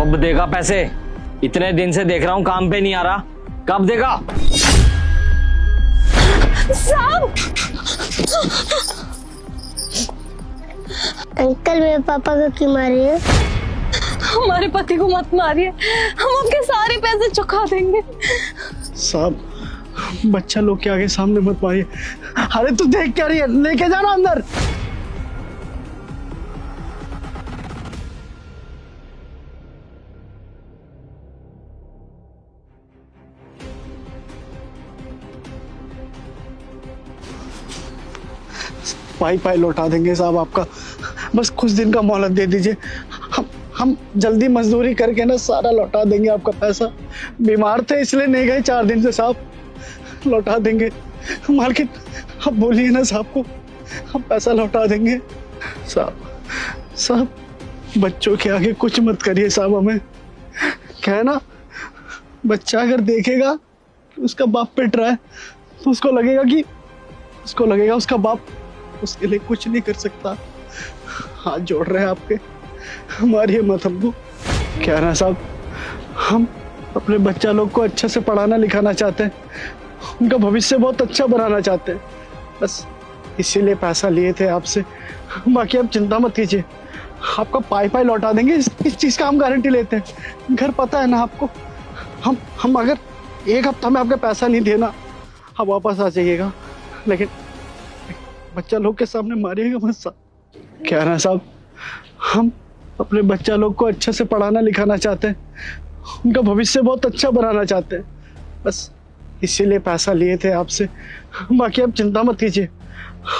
कब देगा पैसे? इतने दिन से देख रहा हूँ काम पे नहीं आ रहा, कब देगा? साहब! अंकल मेरे पापा को क्यों मारी है? हमारे पति को मत मारिए, हम आपके सारे पैसे चुका देंगे। साहब बच्चा लोग के आगे सामने मत मारिए। अरे तू देख क्या रही है, लेके जाना अंदर। पाई पाई लौटा देंगे साहब आपका, बस कुछ दिन का मोहलत दे दीजिए। हम जल्दी मजदूरी करके ना सारा लौटा देंगे आपका पैसा। बीमार थे इसलिए नहीं गए 4 दिन से साहब, लौटा देंगे। मालकिन आप बोलिए ना साहब को, हम पैसा लौटा देंगे। साहब बच्चों के आगे कुछ मत करिए साहब, हमें क्या है ना, बच्चा अगर देखेगा उसका बाप पिट रहा है तो उसको लगेगा उसका बाप उसके लिए कुछ नहीं कर सकता। हाथ जोड़ रहे हैं आपके, मारिए मत हमको। क्या ना साहब, हम अपने बच्चा लोग को अच्छे से पढ़ाना लिखाना चाहते हैं, उनका भविष्य बहुत अच्छा बनाना चाहते हैं, बस इसीलिए पैसा लिए थे आपसे। बाकी आप चिंता मत कीजिए, आपका पाई पाई लौटा देंगे, इस चीज का हम गारंटी लेते हैं। घर पता है ना आपको, हम अगर 1 हफ्ता में आपका पैसा नहीं देना, आप वापस आ जाइएगा, लेकिन बच्चा लोग के सामने मारिएगा मत साहब। क्या ना साहब, हम अपने बच्चा लोग को अच्छे से पढ़ाना लिखाना चाहते हैं, उनका भविष्य बहुत अच्छा बनाना चाहते हैं, बस इसीलिए पैसा लिए थे आपसे। बाकी आप चिंता मत कीजिए,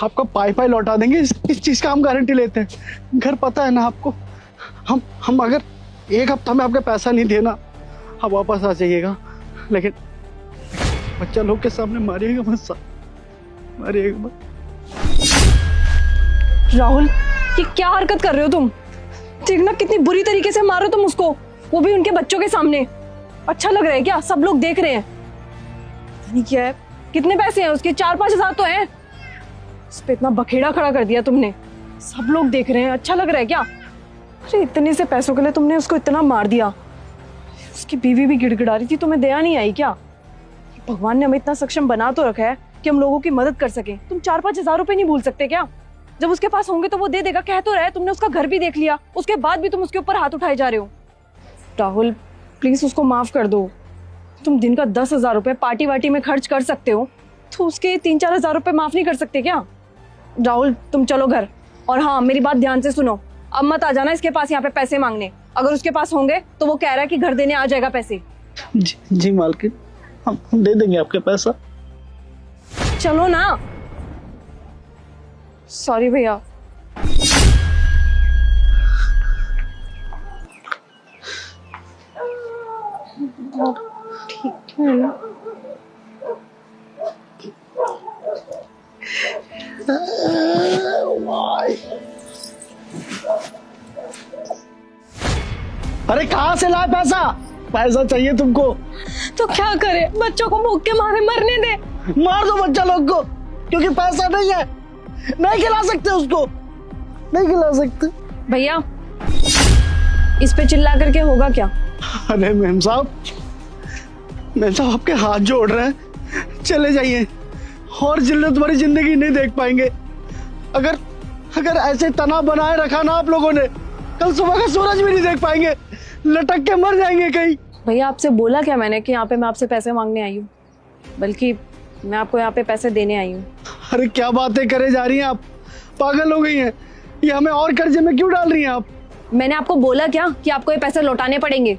आपका पाई पाई लौटा देंगे, इस चीज का हम गारंटी लेते हैं। घर पता है ना आपको, हम अगर 1 हफ्ता में आपका पैसा नहीं देना, आप वापस आ जाइएगा, लेकिन बच्चा लोग के सामने मारिएगा मत साहब, मारिएगा मत। राहुल, ये क्या हरकत कर रहे हो तुम? देखना कितनी बुरी तरीके से मारो तुम उसको, वो भी उनके बच्चों के सामने। अच्छा लग रहा है क्या? सब लोग देख रहे हैं। पता नहीं क्या है, कितने पैसे हैं उसके? 4-5 हजार तो हैं। उस पे इतना बखेड़ा खड़ा कर दिया तुमने, सब लोग देख रहे हैं। अच्छा लग रहा है क्या? अरे इतने से पैसों के लिए तुमने उसको इतना मार दिया। उसकी बीवी भी गिड़गिड़ा रही थी, तुम्हें दया नहीं आई क्या? भगवान ने हमें इतना सक्षम बना तो रखा है कि हम लोगों की मदद कर सके। तुम 4-5 हजार रुपए नहीं भूल सकते क्या? जब उसके पास होंगे तो वो दे देगा, कह तो रहा है। तुमने उसका घर भी देख लिया, उसके बाद भी तुम उसके ऊपर हाथ उठाए जा रहे हो। राहुल प्लीज उसको माफ कर दो। तुम दिन का 10,000 रुपए पार्टी वार्टी में खर्च कर सकते हो, तो उसके 3-4 हजार रुपए माफ नहीं कर सकते क्या? राहुल तुम चलो घर, और हाँ मेरी बात ध्यान से सुनो, अब मत आ जाना इसके पास यहाँ पे पैसे मांगने। अगर उसके पास होंगे तो वो कह रहा है कि घर देने आ जाएगा पैसे। जी मालकिन, हम दे देंगे आपके पैसा। चलो ना। सॉरी भैया। ठीक है ना? अरे कहाँ से लाए पैसा? पैसा चाहिए तुमको तो क्या करे, बच्चों को भूख के मारे मरने दे। मार दो बच्चा लोग को, क्योंकि पैसा नहीं है, नहीं खिला सकते उसको, नहीं खिला सकते। भैया इस पे चिल्ला करके होगा क्या? अरे मेम साहब आपके हाथ जोड़ रहे हैं, चले जाइए, और तुम्हारी जिंदगी नहीं देख पाएंगे। अगर ऐसे तनाव बनाए रखा ना आप लोगों ने, कल सुबह का सूरज भी नहीं देख पाएंगे, लटक के मर जाएंगे कहीं। भैया आपसे बोला क्या मैंने कि यहाँ पे मैं आपसे पैसे मांगने आई हूँ? बल्कि मैं आपको यहाँ पे पैसे देने आई हूँ। अरे क्या बातें करे जा रही हैं आप, पागल हो गई हैं? ये हमें और कर्जे में क्यों डाल रही हैं आप? मैंने आपको बोला क्या कि आपको ये पैसे लौटाने पड़ेंगे?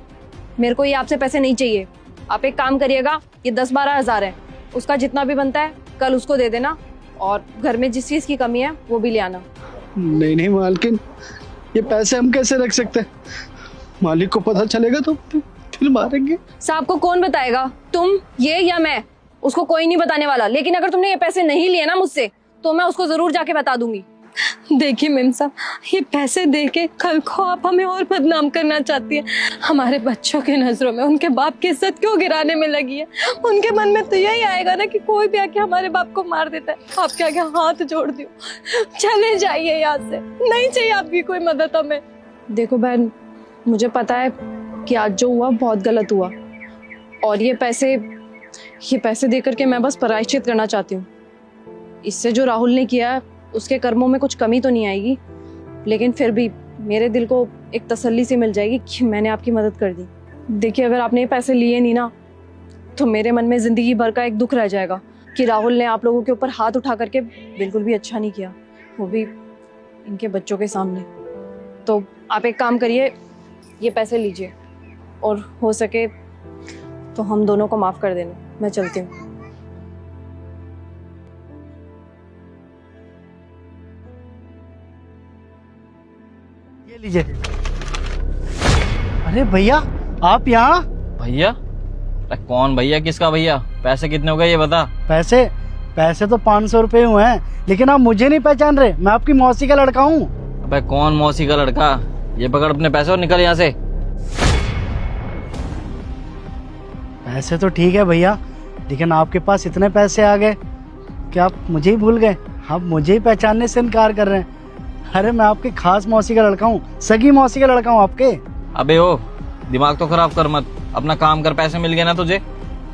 मेरे को ये आपसे पैसे नहीं चाहिए। आप एक काम करिएगा, ये 10-12 हजार है, उसका जितना भी बनता है कल उसको दे देना, और घर में जिस चीज की कमी है वो भी ले आना। नहीं मालकिन, ये पैसे हम कैसे रख सकते हैं? मालिक को पता चलेगा तो फिर मारेंगे। साहब को कौन बताएगा, तुम, ये या मैं? उसको कोई नहीं बताने वाला, लेकिन अगर तुमने ये पैसे नहीं लिए ना मुझसे तो मैं उसको जरूर जाके बता दूंगी। देखिए मेम साहब, ये पैसे देके कल को आप हमें और बदनाम करना चाहती है। हमारे बच्चों के नजरों में उनके बाप की इज्जत क्यों गिराने में लगी है? उनके मन में तो यही आएगा ना कि कोई भी आके हमारे बाप को मार देता है। आपके आगे हाथ जोड़ दियो, चले जाइए यहाँ से, नहीं चाहिए आपकी कोई मदद हमें। देखो बहन, मुझे पता है कि आज जो हुआ बहुत गलत हुआ, और ये पैसे देकर के मैं बस प्रायश्चित करना चाहती हूँ। इससे जो राहुल ने किया है उसके कर्मों में कुछ कमी तो नहीं आएगी, लेकिन फिर भी मेरे दिल को एक तसल्ली सी मिल जाएगी कि मैंने आपकी मदद कर दी। देखिए, अगर आपने ये पैसे लिए नहीं ना, तो मेरे मन में जिंदगी भर का एक दुख रह जाएगा कि राहुल ने आप लोगों के ऊपर हाथ उठा करके बिल्कुल भी अच्छा नहीं किया, वो भी इनके बच्चों के सामने। तो आप एक काम करिए, ये पैसे लीजिए और हो सके तो हम दोनों को माफ कर देना। मैं चलती हूँ। ये लीजिए। अरे भैया, आप यहाँ? भैया? अरे कौन भैया, किसका भैया? पैसे कितने हो गए ये बता। पैसे तो 500 रुपए हुए हैं, लेकिन आप मुझे नहीं पहचान रहे। मैं आपकी मौसी का लड़का हूँ। अबे कौन मौसी का लड़का? ये पकड़ अपने पैसे और निकल यहाँ से। पैसे तो ठीक है भैया, लेकिन आपके पास इतने पैसे आ गए कि आप मुझे ही भूल गए। आप मुझे ही पहचानने से इनकार कर रहे हैं। अरे मैं आपकी खास मौसी का लड़का हूँ, सगी मौसी का लड़का हूँ आपके। अबे ओ, दिमाग तो खराब कर मत, अपना काम कर। पैसे मिल गए ना तुझे?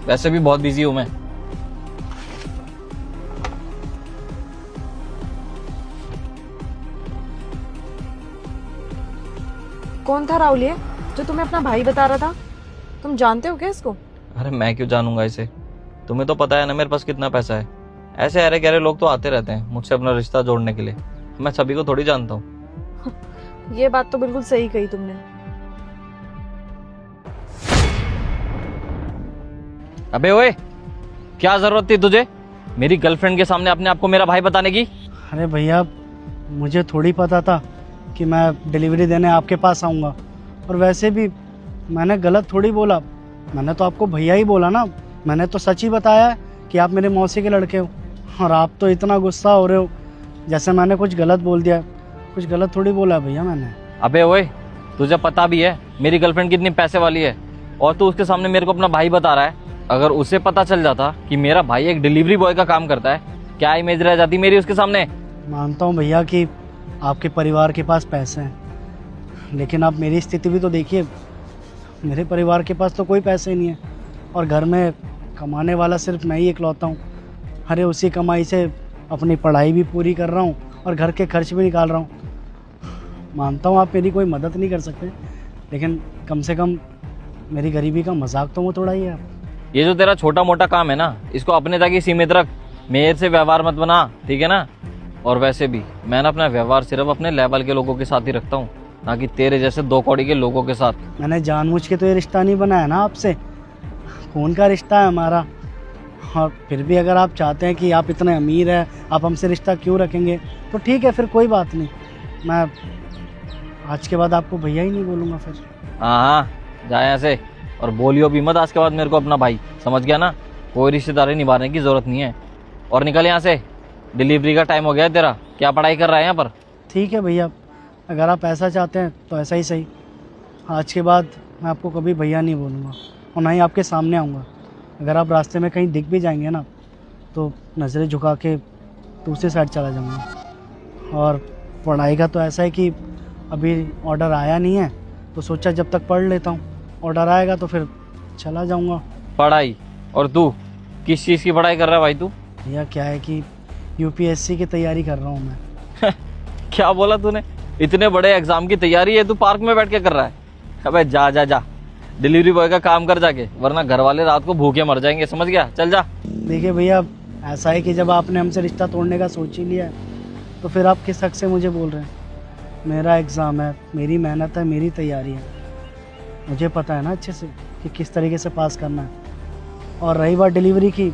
वैसे भी बहुत बिजी हूँ मैं। कौन था राहुल ये जो तुम्हें अपना भाई बता रहा था? तुम जानते हो क्या इसको? अरे मैं क्यों जानूंगा इसे? तुम्हें तो पता है ना मेरे पास कितना पैसा है। ऐसे अरे गहरे लोग तो आते रहते हैं मुझसे अपना रिश्ता जोड़ने के लिए। मैं सभी को थोड़ी जानता हूँ। ये बात तो बिल्कुल सही कही तुमने। अबे ओए, क्या जरूरत थी तुझे मेरी गर्लफ्रेंड के सामने अपने आप को मेरा भाई बताने की? अरे भैया, मुझे थोड़ी पता था कि मैं डिलीवरी देने आपके पास आऊँगा। और वैसे भी मैंने गलत थोड़ी बोला, मैंने तो आपको भैया ही बोला ना। मैंने तो सच ही बताया है कि आप मेरे मौसी के लड़के हो, और आप तो इतना गुस्सा हो रहे हो जैसे मैंने कुछ गलत बोल दिया। कुछ गलत थोड़ी बोला भैया मैंने। अबे ओए, तुझे पता भी है मेरी गर्लफ्रेंड कितनी पैसे वाली है, और तू उसके सामने मेरे को अपना भाई बता रहा है। अगर उसे पता चल जाता कि मेरा भाई एक डिलीवरी बॉय का काम करता है, क्या इमेज रह जाती मेरी उसके सामने? मानता हूँ भैया कि आपके परिवार के पास पैसे हैं, लेकिन आप मेरी स्थिति भी तो देखिए। मेरे परिवार के पास तो कोई पैसे नहीं है, और घर में कमाने वाला सिर्फ मैं ही इकलौता हूँ। अरे उसी कमाई से अपनी पढ़ाई भी पूरी कर रहा हूँ और घर के खर्च भी निकाल रहा हूँ। मानता हूँ आप मेरी कोई मदद नहीं कर सकते, लेकिन कम से कम मेरी गरीबी का मजाक तो वो उड़ाइए आप। ये जो तेरा छोटा मोटा काम है ना, इसको अपने तक ही सीमित रख। मेरे से व्यवहार मत बना, ठीक है ना? और वैसे भी मैं ना अपना व्यवहार सिर्फ अपने लेवल के लोगों के साथ ही रखता हूँ, ना कि तेरे जैसे दो कौड़ी के लोगों के साथ। मैंने जानबूझ के तो ये रिश्ता नहीं बनाया ना आपसे, खून का रिश्ता है हमारा। और फिर भी अगर आप चाहते हैं कि आप इतने अमीर हैं, आप हमसे रिश्ता क्यों रखेंगे, तो ठीक है, फिर कोई बात नहीं। मैं आज के बाद आपको भैया ही नहीं बोलूँगा फिर। हाँ, जा यहाँ से, और बोलियो भी मत आज के बाद मेरे को अपना भाई, समझ गया ना? कोई रिश्तेदारी निभाने की जरूरत नहीं है। और निकल यहाँ से, डिलीवरी का टाइम हो गया है तेरा। क्या पढ़ाई कर रहा है यहाँ पर? ठीक है भैया, अगर आप ऐसा चाहते हैं तो ऐसा ही सही। आज के बाद मैं आपको कभी भैया नहीं बोलूँगा, और ना ही आपके सामने आऊँगा। अगर आप रास्ते में कहीं दिख भी जाएंगे ना, तो नज़रें झुका के दूसरी साइड चला जाऊँगा। और पढ़ाई का तो ऐसा है कि अभी ऑर्डर आया नहीं है, तो सोचा जब तक पढ़ लेता हूँ, ऑर्डर आएगा तो फिर चला जाऊँगा। पढ़ाई? और तू किस चीज़ की पढ़ाई कर रहा है भाई तू? भैया क्या है कि यूपीएससी की तैयारी कर रहा हूँ मैं। क्या बोला तूने? इतने बड़े एग्जाम की तैयारी है, तू पार्क में बैठ के कर रहा है? अबे जा जा जा, डिलीवरी बॉय का काम कर जाके, वरना घर वाले रात को भूखे मर जाएंगे, समझ गया? चल जा। देखिए भैया, ऐसा है कि जब आपने हमसे रिश्ता तोड़ने का सोच ही लिया है, तो फिर आप किस हक से मुझे बोल रहे हैं? मेरा एग्ज़ाम है, मेरी मेहनत है, मेरी तैयारी है। मुझे पता है ना अच्छे से कि किस तरीके से पास करना है। और रही बात डिलीवरी की,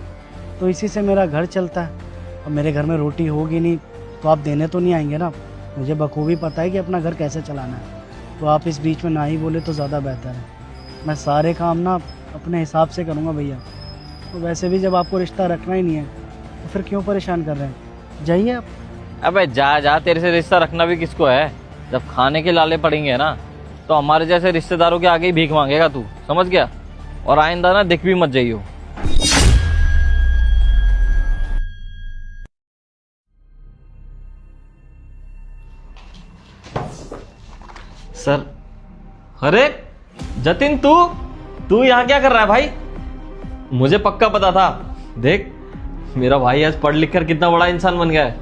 तो इसी से मेरा घर चलता है। और मेरे घर में रोटी होगी नहीं तो आप देने तो नहीं आएंगे ना। मुझे बखूबी पता है कि अपना घर कैसे चलाना है, तो आप इस बीच में ना ही बोले तो ज़्यादा बेहतर है। मैं सारे काम ना अपने हिसाब से करूँगा भैया। तो वैसे भी जब आपको रिश्ता रखना ही नहीं है, तो फिर क्यों परेशान कर रहे हैं? जाइए आप। अबे जा जा, तेरे से रिश्ता रखना भी किसको है? जब खाने के लाले पड़ेंगे ना, तो हमारे जैसे रिश्तेदारों के आगे ही भीख मांगेगा तू, समझ गया? और आइंदा ना दिख भी मत जाइयो। सर, अरे जतिन तू तू यहाँ क्या कर रहा है भाई? मुझे पक्का पता था। देख मेरा भाई आज पढ़ लिख कर कितना बड़ा इंसान बन गया है।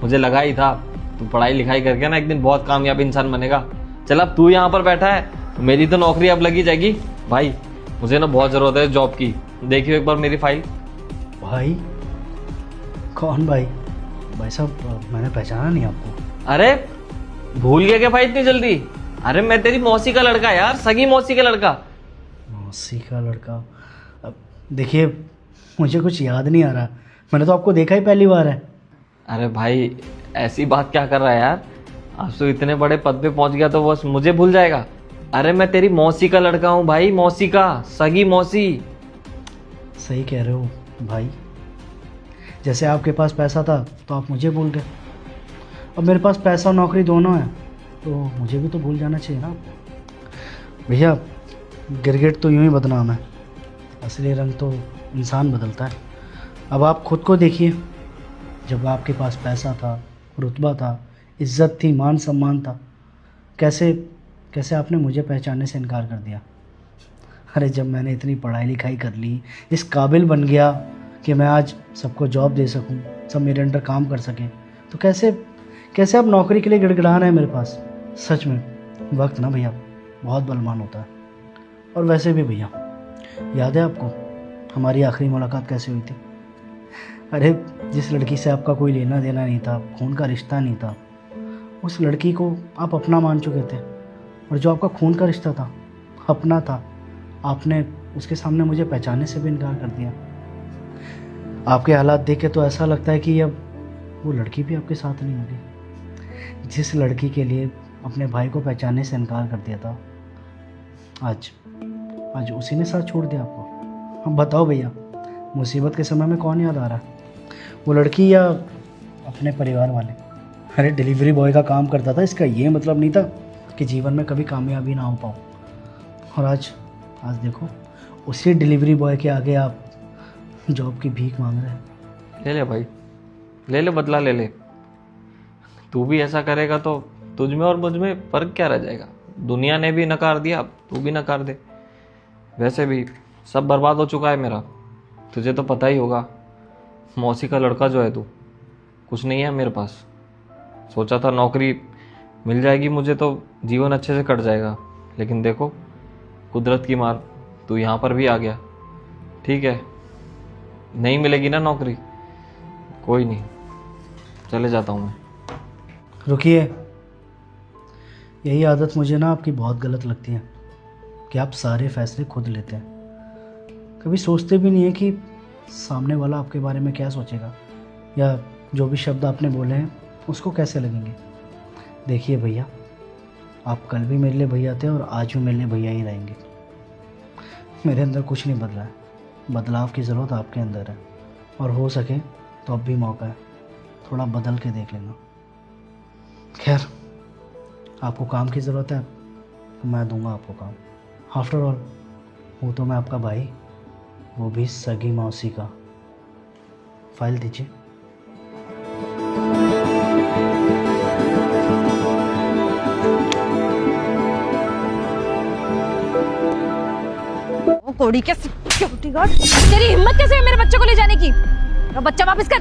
मुझे लगा ही था तू पढ़ाई लिखाई करके ना एक दिन बहुत कामयाब इंसान बनेगा। चल अब तू यहाँ पर बैठा है तो मेरी तो नौकरी अब लगी जाएगी। भाई मुझे ना बहुत जरूरत है जॉब की। देखियो एक बार मेरी फाइल। भाई? कौन भाई? भाई साहब मैंने पहचाना नहीं आपको। अरे भूल गया क्या भाई इतनी जल्दी? अरे मैं तेरी मौसी का लड़का यार, सगी मौसी का लड़का। मौसी का लड़का? अब देखिए मुझे कुछ याद नहीं आ रहा, मैंने तो आपको देखा ही पहली बार है। अरे भाई ऐसी बात क्या कर रहा है यार? आज तो इतने बड़े पद पे पहुंच गया तो बस मुझे भूल जाएगा? अरे मैं तेरी मौसी का लड़का हूँ भाई, मौसी का, सगी मौसी। सही कह रहे हो भाई, जैसे आपके पास पैसा था तो आप मुझे भूल गए, अब मेरे पास पैसा और नौकरी दोनों है तो मुझे भी तो भूल जाना चाहिए ना। भैया गिरगिट तो यूं ही बदनाम है, असली रंग तो इंसान बदलता है। अब आप खुद को देखिए, जब आपके पास पैसा था, रुतबा था, इज्जत थी, मान सम्मान था, कैसे कैसे आपने मुझे पहचानने से इनकार कर दिया। अरे जब मैंने इतनी पढ़ाई लिखाई कर ली, इस काबिल बन गया कि मैं आज सबको जॉब दे सकूं, सब मेरे अंडर काम कर सकें, तो कैसे कैसे आप नौकरी के लिए गिड़गिड़ा रहे हैं मेरे पास। सच में वक्त ना भैया बहुत बलवान होता है। और वैसे भी भैया याद है आपको हमारी आखिरी मुलाकात कैसे हुई थी? अरे जिस लड़की से आपका कोई लेना देना नहीं था, खून का रिश्ता नहीं था, उस लड़की को आप अपना मान चुके थे, और जो आपका खून का रिश्ता था, अपना था, आपने उसके सामने मुझे पहचानने से भी इनकार कर दिया। आपके हालात देख के तो ऐसा लगता है कि अब वो लड़की भी आपके साथ नहीं होगी। जिस लड़की के लिए अपने भाई को पहचानने से इनकार कर दिया था, आज उसी ने साथ छोड़ दिया आपको। अब बताओ भैया, मुसीबत के समय में कौन याद आ रहा है, वो लड़की या अपने परिवार वाले? अरे डिलीवरी बॉय का काम करता था, इसका ये मतलब नहीं था कि जीवन में कभी कामयाबी ना हो पाऊँ। और आज देखो उसी डिलीवरी बॉय के आगे आप जॉब की भीख मांग रहे हैं। ले ले भाई, ले ले बदला ले ले। तू भी ऐसा करेगा तो तुझ में और मुझ में फर्क क्या रह जाएगा? दुनिया ने भी नकार दिया, तू भी नकार दे। वैसे भी सब बर्बाद हो चुका है मेरा, तुझे तो पता ही होगा। मौसी का लड़का जो है तू, कुछ नहीं है मेरे पास। सोचा था नौकरी मिल जाएगी मुझे तो जीवन अच्छे से कट जाएगा, लेकिन देखो कुदरत की मार, तू यहाँ पर भी आ गया। ठीक है नहीं मिलेगी ना नौकरी, कोई नहीं, चले जाता हूँ मैं। रुकिए, यही आदत मुझे ना आपकी बहुत गलत लगती है कि आप सारे फैसले खुद लेते हैं। कभी सोचते भी नहीं है कि सामने वाला आपके बारे में क्या सोचेगा, या जो भी शब्द आपने बोले हैं उसको कैसे लगेंगे। देखिए भैया, आप कल भी मेरे लिए भैया थे और आज भी मेरे लिए भैया ही रहेंगे। मेरे अंदर कुछ नहीं बदला है, बदलाव की ज़रूरत आपके अंदर है, और हो सके तो अब भी मौका है, थोड़ा बदल के देख लेना। खैर, आपको काम की ज़रूरत है तो मैं दूंगा आपको काम। आफ्टर ऑल वो तो मैं आपका भाई, वो भी सगी मौसी का। फाइल दीजिए। कोड़ी के सिक्योरिटी गार्ड, तेरी हिम्मत कैसे है मेरे बच्चे को ले जाने की? मेरा बच्चा वापस कर।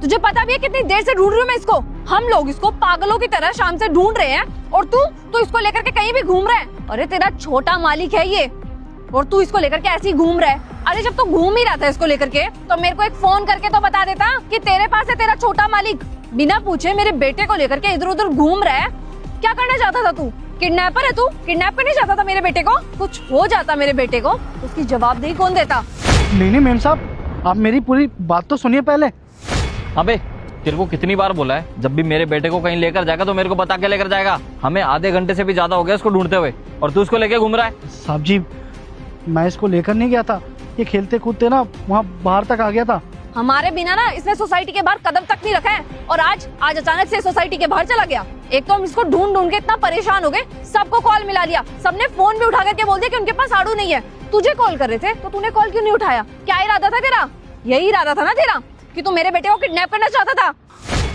तुझे पता भी है कितनी देर से ढूंढ रही हूँ मैं इसको। हम लोग इसको पागलों की तरह शाम से ढूंढ रहे हैं, और तू इसको लेकर के कहीं भी घूम रहा है। अरे तेरा छोटा मालिक है ये, और तू इसको लेकर के ऐसे ही घूम रहा है। अरे जब तू घूम ही रहा था इसको लेकर के, तो मेरे को एक फोन करके तो बता देता कि तेरे पास है तेरा छोटा मालिक। बिना पूछे मेरे बेटे को लेकर के इधर उधर घूम रहा है। क्या करना चाहता था तू? किडनैपर है तू? किडनैप करने चाहता था मेरे बेटे को? कुछ हो जाता मेरे बेटे को, उसकी जवाबदेही कौन देता? नहीं मेम साहब, आप मेरी पूरी बात तो सुनिए पहले। अबे तेरे को कितनी बार बोला है, जब भी मेरे बेटे को कहीं लेकर जाएगा तो मेरे को बता के लेकर जाएगा। हमें आधे घंटे से भी ज्यादा हो गया उसको ढूंढते हुए, और तू उसको लेके घूम रहा है। साहब जी, मैं इसको लेकर नहीं गया था, ये खेलते कूदते ना वहाँ बाहर तक आ गया था। हमारे बिना ना इसने सोसाइटी के बाहर कदम तक नहीं रखा है, और आज अचानक से सोसाइटी के बाहर चला गया। एक तो हम इसको ढूंढ ढूंढ के इतना परेशान हो गए, सबको कॉल मिला लिया, सबने फोन भी उठा करके बोल दिया कि उनके पास आड़ू नहीं है। तुझे कॉल कर रहे थे तो तूने कॉल क्यों नहीं उठाया? क्या इरादा था तेरा? यही इरादा था ना तेरा कि तू मेरे बेटे को किडनैप करना चाहता था?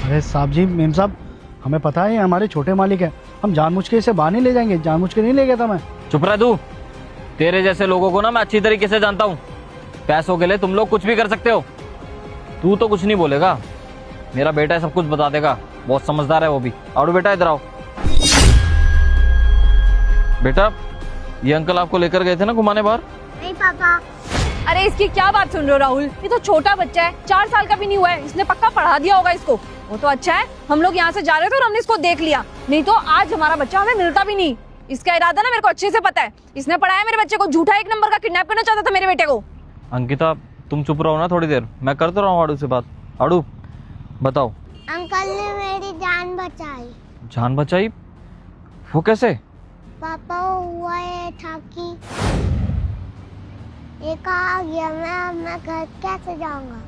अरे साहब जी, मेम साहब, हमें पता है हमारे छोटे मालिक है, हम जानबूझ के इसे बाहर नहीं ले जाएंगे, जानबूझ के नहीं ले गया था मैं। चुप रह तू, तेरे जैसे लोगों को ना मैं अच्छी तरीके से जानता हूँ। पैसों के लिए तुम लोग कुछ भी कर सकते हो। तू तो कुछ नहीं बोलेगा, मेरा बेटा सब कुछ बता देगा। बहुत समझदार है वो भी। आड़ू बेटा इधर आओ। बेटा ये अंकल आपको लेकर गए थे ना घुमाने बाहर? नहीं पापा। अरे इसकी क्या बात सुन रहे हो राहुल, ये तो छोटा बच्चा है, 4 साल का भी नहीं हुआ है, इसने पक्का पढ़ा दिया होगा इसको। वो तो अच्छा है हम लोग यहाँ से जा रहे थे और हमने इसको देख लिया, नहीं तो आज हमारा बच्चा हमें मिलता भी नहीं। इसका इरादा ना मेरे को अच्छे से पता है, इसने पढ़ाया मेरे बच्चे को, झूठा 1 नंबर का किडनैप करना चाहता था मेरे बेटे को। अंकिता तुम चुप रहो ना थोड़ी देर, मैं कर तो रहा हूँ आड़ू से बात। आड़ू बताओ। अंकल ने मेरी जान बचाई। जान बचाई? वो कैसे? पापा वो हुआ ये था कि ये कहा गया मैं घर कैसे जाऊंगा।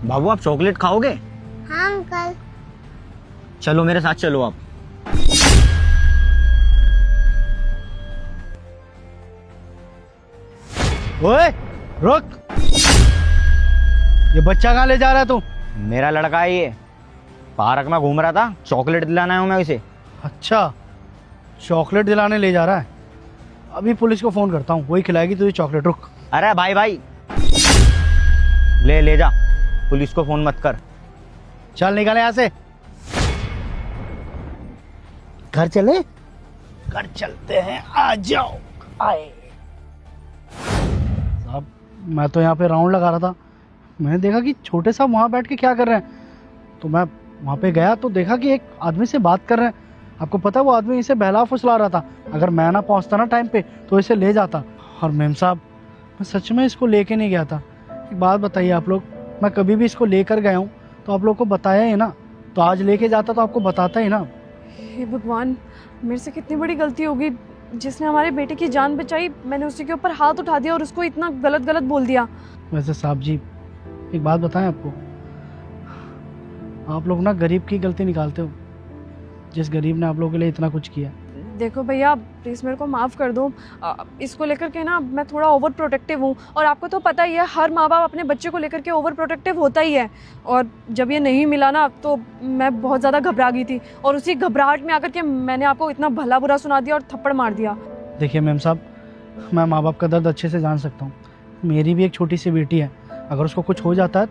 बाबू आप चॉकलेट खाओगे? हाँ अंकल। चलो मेरे साथ चलो आप। ओए रुक, ये बच्चा कहाँ ले जा रहा है तू? मेरा लड़का है ये, पार्क में घूम रहा था, चॉकलेट दिलाना है मैं इसे। अच्छा चॉकलेट दिलाने ले जा रहा है, अभी पुलिस को फोन करता हूँ, वही खिलाएगी तुझे चॉकलेट। रुक। अरे भाई भाई ले जा, पुलिस को फोन मत कर। चल निकल यहाँ से। घर चले, घर चलते हैं, आ जाओ। आए साहब, मैं तो यहाँ पे राउंड लगा रहा था, मैंने देखा कि छोटे साहब वहाँ बैठ के क्या कर रहे हैं, तो मैं वहाँ पे गया तो देखा कि एक आदमी से बात कर रहे हैं। आपको पता है वो आदमी इसे बहला फुसला रहा था, अगर मैं ना पहुँचता ना टाइम पे तो इसे ले जाता। और मेम साहब मैं सच में इसको लेके नहीं गया था। एक बात बताइए आप लोग, मैं कभी भी इसको लेकर गया हूँ तो आप लोग को बताया ही ना, तो आज लेके जाता तो आपको बताता ही ना। हे भगवान, मेरे से कितनी बड़ी गलती होगी, जिसने हमारे बेटे की जान बचाई मैंने उसी के ऊपर हाथ उठा दिया और उसको इतना गलत बोल दिया। वैसे साहब जी एक बात बताएं आपको, आप लोग ना गरीब की गलती निकालते हो, जिस गरीब ने आप लोगों के लिए इतना कुछ किया। देखो भैया प्लीज़ मेरे को माफ़ कर दो, इसको लेकर के ना मैं थोड़ा ओवर प्रोटेक्टिव हूँ, और आपको तो पता ही है हर माँ बाप अपने बच्चे को लेकर के ओवर प्रोटेक्टिव होता ही है। और जब ये नहीं मिला ना तो मैं बहुत ज़्यादा घबरा गई थी, और उसी घबराहट में आकर के मैंने आपको इतना भला बुरा सुना दिया और थप्पड़ मार दिया। देखिए मैम साहब, मैं माँ बाप का दर्द अच्छे से जान सकता हूँ, मेरी भी एक छोटी सी बेटी है, अगर उसको कुछ हो जाता है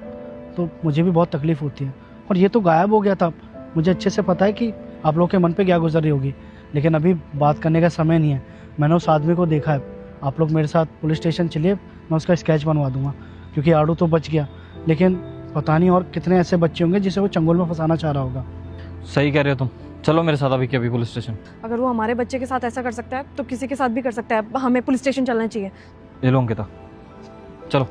तो मुझे भी बहुत तकलीफ़ होती है। और ये तो गायब हो गया था, मुझे अच्छे से पता है कि आप लोग के मन पे क्या गुजर रही होगी, लेकिन अभी बात करने का समय नहीं है। मैंने उस आदमी को देखा है, आप लोग मेरे साथ पुलिस स्टेशन चलिए, मैं उसका स्केच बनवा दूंगा, क्योंकि आड़ू तो बच गया, लेकिन पता नहीं और कितने ऐसे बच्चे होंगे जिसे वो चंगुल में फंसाना चाह रहा होगा। सही कह रहे हो तुम, चलो मेरे साथ अभी के अभी पुलिस स्टेशन। अगर वो हमारे बच्चे के साथ ऐसा कर सकता है तो किसी के साथ भी कर सकता है, हमें पुलिस स्टेशन चलना चाहिए। ये लो अंकिता, चलो।